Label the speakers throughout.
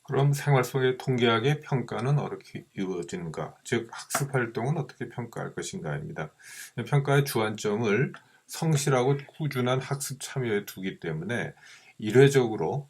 Speaker 1: 그럼 생활 속의 통계학의 평가는 어떻게 이루어지는가? 즉, 학습 활동은 어떻게 평가할 것인가입니다. 평가의 주안점을 성실하고 꾸준한 학습 참여에 두기 때문에 이례적으로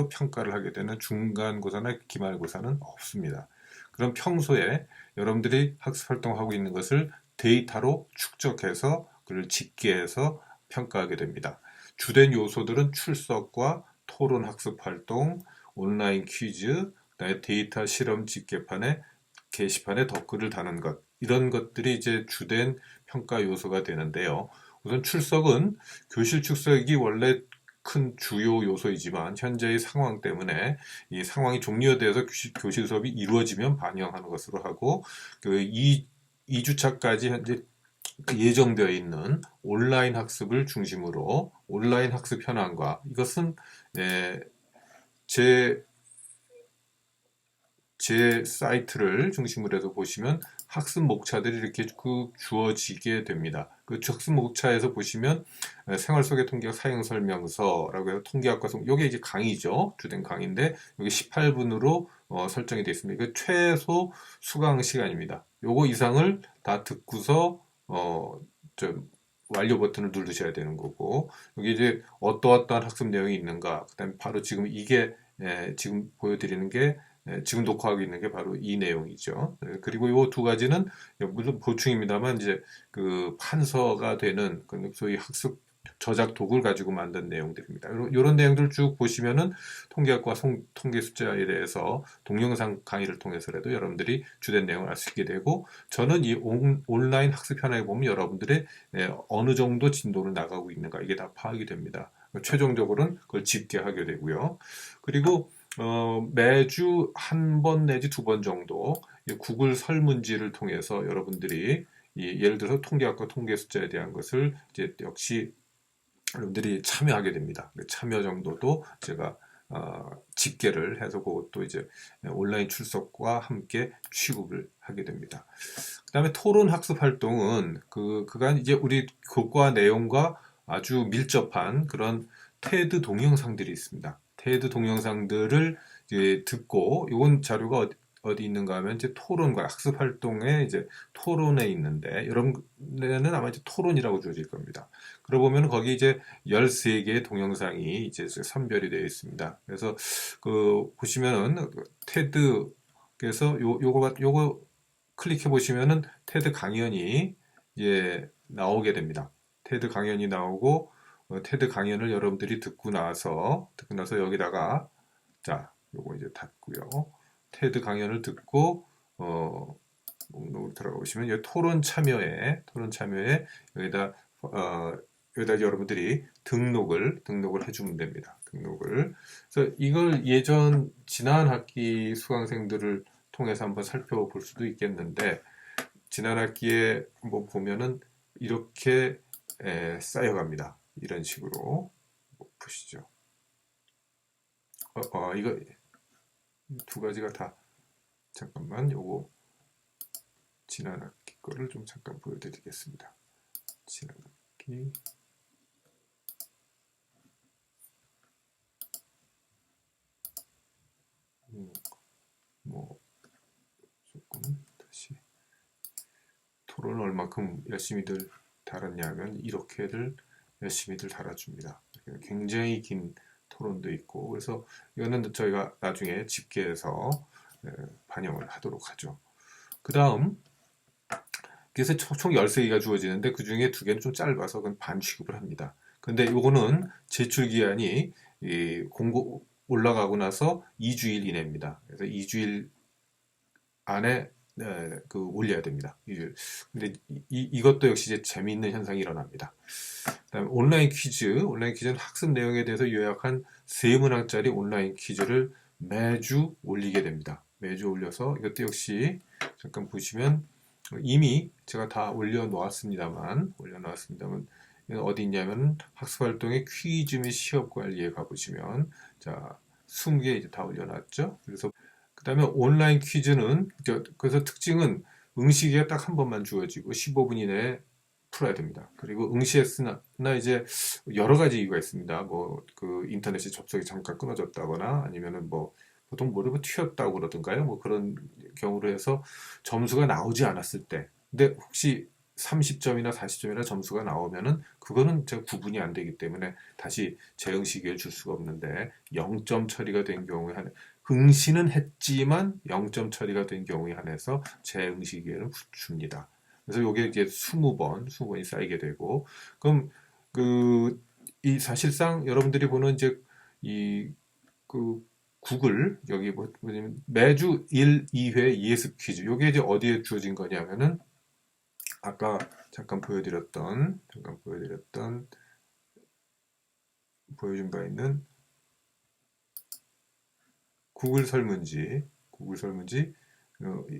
Speaker 1: 평가를 하게 되는 중간고사나 기말고사는 없습니다. 그럼 평소에 여러분들이 학습 활동하고 있는 것을 데이터로 축적해서 그걸 집계해서 평가하게 됩니다. 주된 요소들은 출석과 토론 학습 활동, 온라인 퀴즈, 그다음에 데이터 실험 집계판에 게시판에 댓글을 다는 것, 이런 것들이 이제 주된 평가 요소가 되는데요. 우선 출석은 교실 출석이 원래 큰 주요 요소이지만 현재의 상황 때문에 이 상황이 종료되어서 교실 수업이 이루어지면 반영하는 것으로 하고, 그 2주차까지 현재 예정되어 있는 온라인 학습을 중심으로 온라인 학습 현황과, 이것은 제 제 사이트를 중심으로 해서 보시면 학습 목차들이 이렇게 주어지게 됩니다. 그 학습 목차에서 보시면 생활 속의 통계학 사용 설명서라고 해서 통계학과 이게 이제 강의죠. 주된 강의인데 여기 18분으로 설정이 되어 있습니다. 이거 최소 수강 시간입니다. 요거 이상을 다 듣고서 좀 완료 버튼을 누르셔야 되는 거고, 여기 이제 어떠어떠한 학습 내용이 있는가, 그다음에 바로 지금 이게 지금 보여드리는 게 지금 녹화하고 있는 게 바로 이 내용이죠. 그리고 이 두 가지는 물론 보충입니다만 이제 그 판서가 되는 소위 학습 저작 도구를 가지고 만든 내용들입니다. 이런 내용들 쭉 보시면은 통계학과 통계 숫자에 대해서 동영상 강의를 통해서라도 여러분들이 주된 내용을 알 수 있게 되고, 저는 이 온라인 학습 현황에 보면 여러분들의 어느 정도 진도를 나가고 있는가, 이게 다 파악이 됩니다. 최종적으로는 그걸 집계하게 되고요. 그리고 매주 한 번 내지 두 번 정도 구글 설문지를 통해서 여러분들이 예를 들어서 통계학과 통계 숫자에 대한 것을 이제 역시 여러분들이 참여하게 됩니다. 참여 정도도 제가 집계를 해서 그것도 이제 온라인 출석과 함께 취급을 하게 됩니다. 그다음에 토론 학습 활동은 그간 이제 우리 교과 내용과 아주 밀접한 그런 테드 동영상들이 있습니다. 테드 동영상들을 이제 듣고, 이건 자료가 어디 있는가 하면 이제 토론과 학습 활동에 이제 토론에 있는데, 여러분들은 아마 이제 토론이라고 주어질 겁니다. 그러고 보면 거기 이제 13개의 동영상이 이제 선별이 되어 있습니다. 그래서 보시면은 테드에서 요거 클릭해 보시면은 테드 강연이 이제 나오게 됩니다. 테드 강연이 나오고, 테드 강연을 여러분들이 듣고 나서 여기다가, 자, 요거 이제 닫고요. 테드 강연을 듣고 목록으로 들어가 보시면 여기 토론 참여에 여기다 여러분들이 등록을 해주면 됩니다. 그래서 이걸 지난 학기 수강생들을 통해서 한번 살펴볼 수도 있겠는데, 지난 학기에 뭐 보면은 이렇게 쌓여갑니다. 이런 식으로 보시죠. 이거 두 가지가 다, 잠깐만, 요거 지난 학기 거를 좀 잠깐 보여드리겠습니다. 지난 학기 뭐 조금 다시 토론을 얼마큼 열심히들 달았냐면 이렇게들 열심히들 달아줍니다. 굉장히 긴 토론도 있고, 그래서 이거는 저희가 나중에 집계해서 반영을 하도록 하죠. 그 다음, 그래서 총 13개가 주어지는데 그 중에 2개는 좀 짧아서 그건 반 취급을 합니다. 근데 요거는 제출 기한이 공고 올라가고 나서 2주일 이내입니다. 그래서 2주일 안에 올려야 됩니다. 2주일. 근데 이것도 역시 이제 재미있는 현상이 일어납니다. 그다음에 온라인 퀴즈는 학습 내용에 대해서 요약한 3문항짜리 온라인 퀴즈를 매주 올리게 됩니다. 매주 올려서 이것도 역시 잠깐 보시면 이미 제가 다 올려놓았습니다만 어디 있냐면 학습활동의 퀴즈 및 시험 관리에 가보시면, 자, 20개 이제 다 올려놨죠. 그래서 그 다음에 온라인 퀴즈는, 그래서 특징은 응시기가 딱 한 번만 주어지고 15분 이내에 풀어야 됩니다. 그리고 응시했으나 이제 여러 가지 이유가 있습니다. 인터넷이 접속이 잠깐 끊어졌다거나, 아니면은 보통 뭐를 튀었다고 그러던가요? 뭐 그런 경우로 해서 점수가 나오지 않았을 때. 근데 혹시 30점이나 40점이나 점수가 나오면은 그거는 제가 구분이 안 되기 때문에 다시 재응시기를 줄 수가 없는데 0점 처리가 된 경우에 한해 응시는 했지만 0점 처리가 된 경우에 한해서 재응시기를 줍니다. 그래서 요게 이제 20번이 쌓이게 되고 그럼 그 이 사실상 여러분들이 보는 이제 이 그 구글 여기 뭐냐면 매주 1, 2회 ES 퀴즈 요게 이제 어디에 주어진 거냐면은 아까 잠깐 보여준 바 있는 구글 설문지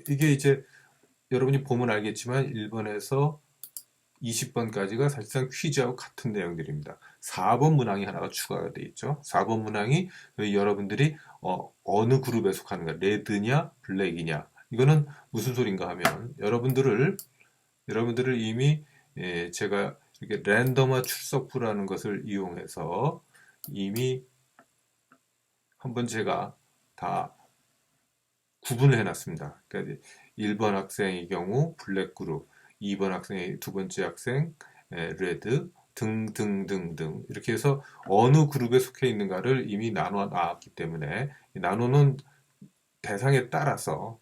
Speaker 1: 이게 이제 여러분이 보면 알겠지만 1번에서 20번까지가 사실상 퀴즈하고 같은 내용들입니다. 4번 문항이 하나가 추가가 되어 있죠. 4번 문항이 여러분들이 어느 그룹에 속하는가, 레드냐, 블랙이냐. 이거는 무슨 소린가 하면 여러분들을 이미 제가 이렇게 랜덤화 출석부라는 것을 이용해서 이미 한번 제가 다 구분을 해놨습니다. 그러니까 1번 학생의 경우 블랙 그룹, 2번 학생의 두 번째 학생 레드 등등등등 이렇게 해서 어느 그룹에 속해 있는가를 이미 나눠 놨기 때문에 나누는 대상에 따라서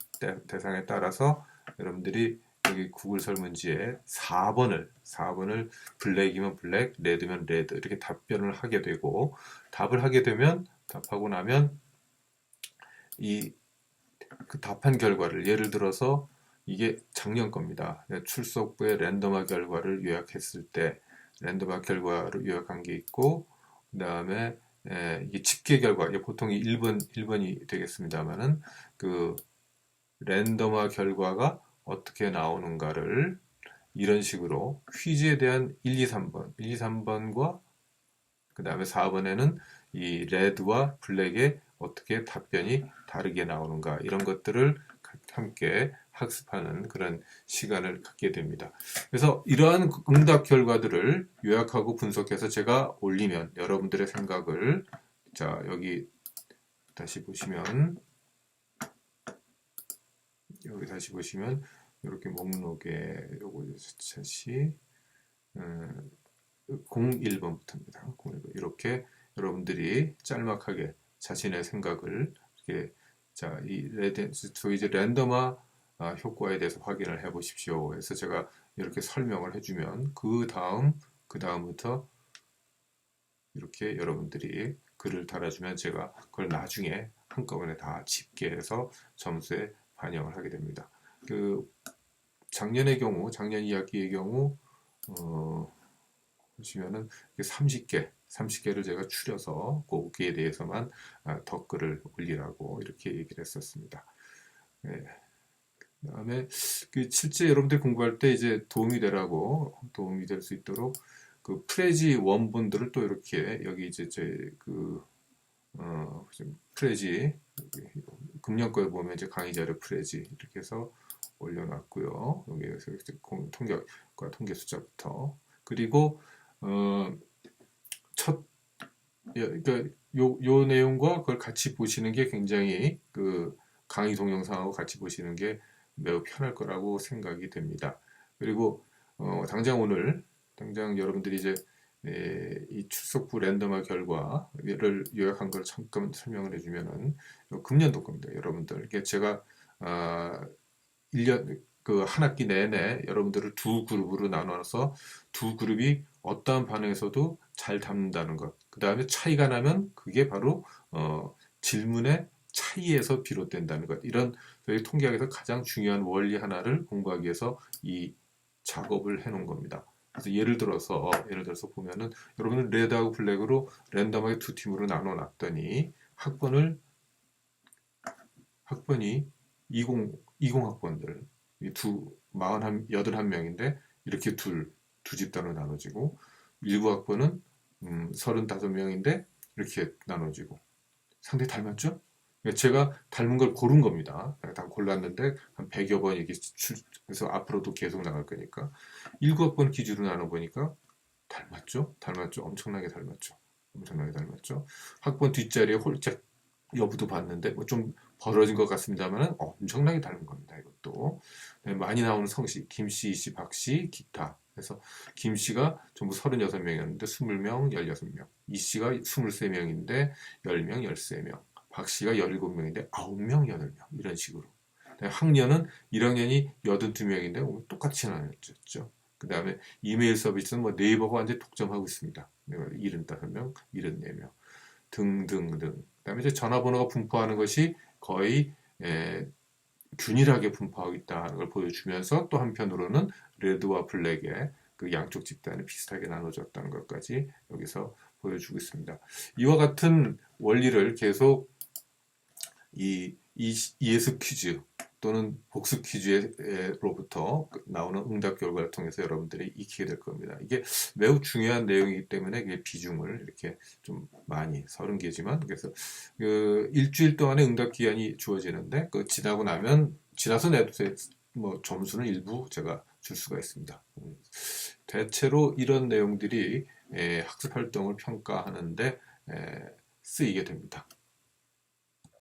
Speaker 1: 여러분들이 여기 구글 설문지에 4번을 블랙이면 블랙, 레드면 레드 이렇게 답변을 하게 되고 답하고 나면 이 그 답한 결과를 예를 들어서 이게 작년 겁니다. 출석부에 랜덤화 결과를 요약했을 때 랜덤화 결과를 요약한 게 있고 그 다음에 이게 집계 결과 이게 보통 1번이 되겠습니다만은 그 랜덤화 결과가 어떻게 나오는가를 이런 식으로 퀴즈에 대한 1, 2, 3번과 그 다음에 4번에는 이 레드와 블랙의 어떻게 답변이 다르게 나오는가 이런 것들을 함께 학습하는 그런 시간을 갖게 됩니다. 그래서 이러한 응답 결과들을 요약하고 분석해서 제가 올리면 여러분들의 생각을 자 여기 다시 보시면 이렇게 목록에 요거 다시 01번부터입니다. 01번. 이렇게 여러분들이 짤막하게 자신의 생각을 이렇게 저희 이제 랜덤화 효과에 대해서 확인을 해 보십시오. 그래서 제가 이렇게 설명을 해주면 그 다음부터 이렇게 여러분들이 글을 달아주면 제가 그걸 나중에 한꺼번에 다 집계해서 점수에 반영을 하게 됩니다. 그 작년 2학기의 경우 보시면은 30개를 제가 추려서 거기에 대해서만 덧글을 올리라고 이렇게 얘기를 했었습니다. 네. 그다음에 그 실제 여러분들 공부할 때 이제 도움이 될 수 있도록 그 프레지 원본들을 또 이렇게 여기 이제 프레지 금년 거에 보면 이제 강의 자료 프레지 이렇게 해서 올려놨고요. 여기에서 통계과 통계 숫자부터 그리고 그러니까 요 내용과 그걸 같이 보시는 게 굉장히 그 강의 동영상하고 같이 보시는 게 매우 편할 거라고 생각이 됩니다. 그리고 당장 여러분들이 이제 이 출석부 랜덤화 결과를 요약한 걸 잠깐 설명을 해주면은 금년도 겁니다, 여러분들. 이게 제가 1년 그 한 학기 내내 여러분들을 두 그룹으로 나눠서 두 그룹이 어떠한 반응에서도 잘 담는다는 것. 그 다음에 차이가 나면 그게 바로 질문의 차이에서 비롯된다는 것. 이런 저희 통계학에서 가장 중요한 원리 하나를 공부하기 위해서 이 작업을 해놓은 겁니다. 그래서 예를 들어서 보면은 여러분은 레드하고 블랙으로 랜덤하게 두 팀으로 나눠 놨더니 학번이 20학번들 81명인데 이렇게 두 집단으로 나눠지고 19학번은 35명인데 이렇게 나눠지고 상당히 닮았죠? 제가 닮은 걸 고른 겁니다. 다 골랐는데 한 100여 번 이렇게 그래서 앞으로도 계속 나갈 거니까 19학번 기준으로 나눠보니까 닮았죠? 엄청나게 닮았죠? 학번 뒷자리에 홀짝 여부도 봤는데 뭐 좀 벌어진 것 같습니다만 엄청나게 다른 겁니다. 이것도 네, 많이 나오는 성씨 김씨, 이씨, 박씨, 기타. 그래서 김씨가 전부 36명이었는데 20명, 16명. 이씨가 23명인데 10명, 13명. 박씨가 17명인데 9명, 8명. 이런 식으로. 네, 학년은 1학년이 82명인데 똑같이 나뉘었죠. 그 다음에 이메일 서비스는 뭐 네이버가 완전히 독점하고 있습니다. 75명, 74명. 등등등. 그다음에 이제 전화번호가 분포하는 것이 거의 균일하게 분포하고 있다는 걸 보여주면서 또 한편으로는 레드와 블랙의 그 양쪽 집단이 비슷하게 나눠졌다는 것까지 여기서 보여주고 있습니다. 이와 같은 원리를 계속 이 ES 퀴즈 또는 복수 퀴즈로부터 나오는 응답 결과를 통해서 여러분들이 익히게 될 겁니다. 이게 매우 중요한 내용이기 때문에 비중을 이렇게 좀 많이 30개지만 그래서 그 일주일 동안의 응답 기간이 주어지는데 그 지나고 나면 지나서 내도 뭐 점수는 일부 제가 줄 수가 있습니다. 대체로 이런 내용들이 학습 활동을 평가하는데 쓰이게 됩니다.